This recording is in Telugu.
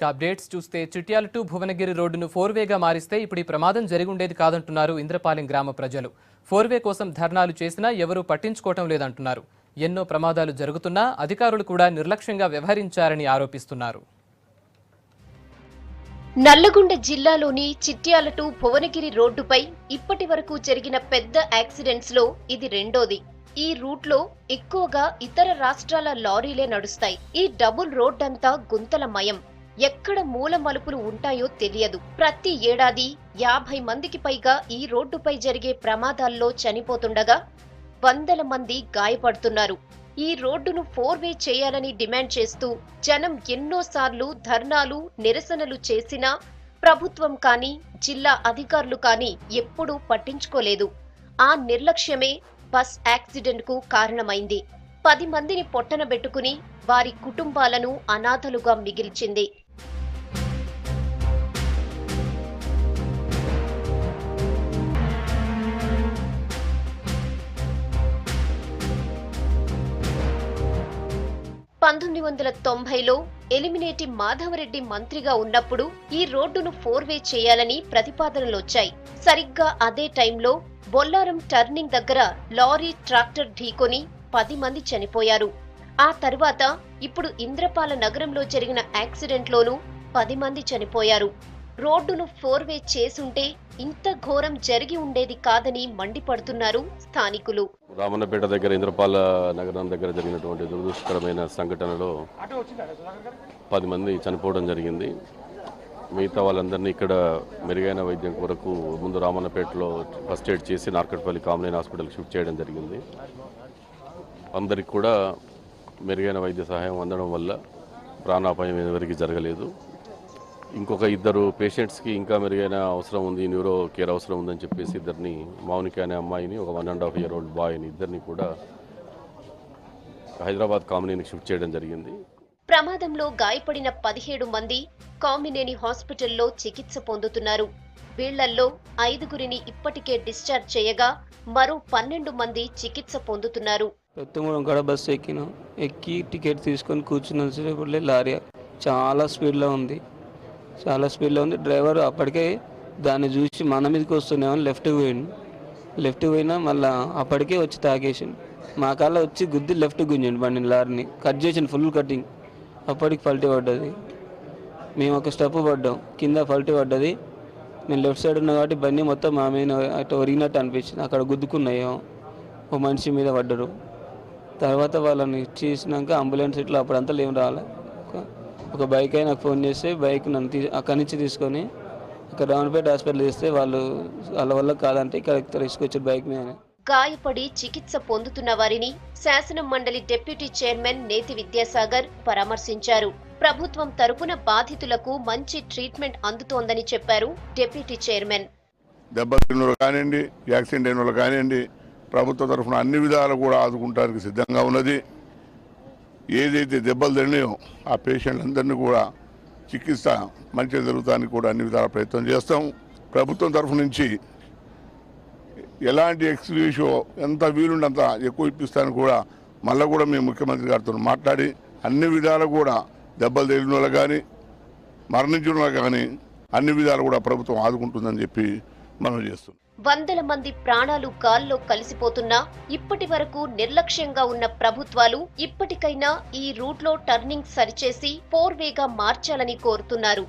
అప్డేట్స్ చూస్తే చిట్యాల టు భువనగిరి రోడ్డును 4వేగా మారిస్తే ఇప్పుడు ఈ ప్రమాదం జరిగి ఉండేది కాదంటున్నారు ఇంద్రపాలెం గ్రామ ప్రజలు. 4వే కోసం ధర్నాలు చేసినా ఎవరూ పట్టించుకోవటం లేదంటున్నారు. ఎన్నో ప్రమాదాలు జరుగుతున్నా అధికారులు కూడా నిర్లక్ష్యంగా వ్యవహరించారని ఆరోపిస్తున్నారు. నల్లగొండ జిల్లాలోని చిట్యాల టు భువనగిరి రోడ్డుపై ఇప్పటి వరకు జరిగిన పెద్ద యాక్సిడెంట్స్ లో ఇది రెండోది. ఈ రూట్లో ఎక్కువగా ఇతర రాష్ట్రాల లారీలే నడుస్తాయి. ఈ డబుల్ రోడ్ అంతా గుంతలమయం. ఎక్కడ మూల మలుపులు ఉంటాయో తెలియదు. ప్రతి ఏడాది 50 మందికి పైగా ఈ రోడ్డుపై జరిగే ప్రమాదాల్లో చనిపోతుండగా వందల మంది గాయపడుతున్నారు. ఈ రోడ్డును 4వే చేయాలని డిమాండ్ చేస్తూ జనం ఎన్నోసార్లు ధర్నాలు, నిరసనలు చేసినా ప్రభుత్వం కానీ జిల్లా అధికారులు కానీ ఎప్పుడూ పట్టించుకోలేదు. ఆ నిర్లక్ష్యమే బస్ యాక్సిడెంట్ కు కారణమైంది. 10 మందిని పొట్టనబెట్టుకుని వారి కుటుంబాలను అనాథలుగా మిగిల్చింది. లో ఎలిమినేటి మాధవరెడ్డి మంత్రిగా ఉన్నప్పుడు ఈ రోడ్డును 4వే చేయాలని ప్రతిపాదనలొచ్చాయి. సరిగ్గా అదే టైంలో బొల్లారం టర్నింగ్ దగ్గర లారీ ట్రాక్టర్ ఢీకొని 10 మంది చనిపోయారు. ఆ తర్వాత ఇప్పుడు ఇంద్రపాల నగరంలో జరిగిన యాక్సిడెంట్లోనూ 10 మంది చనిపోయారు. రోడ్డును 4వే చేసుంటే ఇంత ఘోరం జరిగి ఉండేది కాదని మండిపడుతున్నారు స్థానికులు. రామన్నపేట దగ్గర ఇంద్రపాల నగరం దగ్గర జరిగినటువంటి దురదృష్టకరమైన సంఘటనలో 10 మంది చనిపోవడం జరిగింది. మిగతా వాళ్ళందరినీ ఇక్కడ మెరుగైన వైద్యం కొరకు ముందు రామన్నపేటలో ఫస్ట్ ఎయిడ్ చేసి నార్కట్పల్లి కామన్ హాస్పిటల్కి షిఫ్ట్ చేయడం జరిగింది. అందరికి కూడా మెరుగైన వైద్య సహాయం అందడం వల్ల ప్రాణాపాయం ఎవరికి జరగలేదు. ఇంకొక 2 పేషెంట్స్కి ఇంకా మెరుగైన అవసరం ఉంది, న్యూరో కేర్ అవసరం ఉందని చెప్పేసి ఇద్దరిని, మౌనిక అనే అమ్మాయిని, ఒక 1.5 year old బాయ్ని, ఇద్దరిని కూడా హైదరాబాద్ కామినేనికి షిఫ్ట్ చేయడం జరిగింది. ప్రమాదంలో గాయపడిన 17 మంది కామినేని హాస్పిటల్లో చికిత్స పొందుతున్నారు. వీళ్లల్లో 5గురిని ఇప్పటికే డిశ్చార్జ్ చేయగా మరో 12 మంది చికిత్స పొందుతున్నారు. బస్సు ఎక్కి టికెట్ తీసుకొని కూర్చున్న లారీ చాలా స్పీడ్లో ఉంది. డ్రైవర్ అప్పటికే దాన్ని చూసి మన మీదకి వస్తున్నామో లెఫ్ట్ పోయినా మళ్ళీ అప్పటికే వచ్చి తాగేసిండు. మా కాళ్ళ వచ్చి గుద్ది లెఫ్ట్ గుంజండి బండి, లారీని కట్ చేసిండు, ఫుల్ కటింగ్. అప్పటికి పల్టీ పడ్డది. మేము ఒక స్టెప్ పడ్డాం, కింద పల్టీ పడ్డది. నేను లెఫ్ట్ సైడ్ ఉన్నా కాబట్టి బండి మొత్తం మా మీద అటు ఒరిగినట్టు అనిపించింది. అక్కడ గుద్దుకున్నాయో ఓ మనిషి మీద పడ్డరు. తర్వాత వాళ్ళని చేసినాక అంబులెన్స్ ఇట్లా అప్పుడంతా ఏం రాలే. ఒక బైక్ అయినా నాకు ఫోన్ చేస్తే బైక్ నన్ను అక్కడి నుంచి తీసుకొని ఇక్కడ రామపేట హాస్పిటల్ చేస్తే వాళ్ళ వల్ల కాదంటే ఇక్కడ తీసుకొచ్చారు బైక్ మీద. గాయపడి చికిత్స పొందుతున్న వారిని శాసన మండలి డిప్యూటీ చైర్మన్ నేతి విద్యాసాగర్ పరామర్శించారు. ప్రభుత్వం తరపున బాధితులకు మంచి ట్రీట్మెంట్ అందుతోందని చెప్పారు డిప్యూటీ చైర్మన్. దెబ్బతిన్న కానివ్వండి, యాక్సిడెంట్ అయిన వాళ్ళు కానివ్వండి, ప్రభుత్వ తరఫున అన్ని విధాలు కూడా ఆదుకుంటానికి సిద్ధంగా ఉన్నది. ఏదైతే దెబ్బలు తిన్నాయో ఆ పేషెంట్లందరినీ కూడా చికిత్స మంచిగా జరుగుతానికి కూడా అన్ని విధాల ప్రయత్నం చేస్తాం. ప్రభుత్వం తరఫు నుంచి ఎలాంటి ఎక్స్గ్రేషియో ఎంత వీలుండంత ఎక్కువ ఇప్పిస్తానికి కూడా మళ్ళీ కూడా మేము ముఖ్యమంత్రి గారితో మాట్లాడి అన్ని విధాలు కూడా దెబ్బలు తగిలిన వాళ్ళు కానీ మరణించిన వాళ్ళు కానీ అన్ని విధాలు కూడా ప్రభుత్వం ఆదుకుంటుందని చెప్పి మనం చేస్తున్నాం. వందల మంది ప్రాణాలు గాల్లో కలిసిపోతున్నా ఇప్పటి వరకు నిర్లక్ష్యంగా ఉన్న ప్రభుత్వాలు ఇప్పటికైనా ఈ రూట్లో టర్నింగ్ సరిచేసి 4వేగా మార్చాలని కోరుతున్నారు.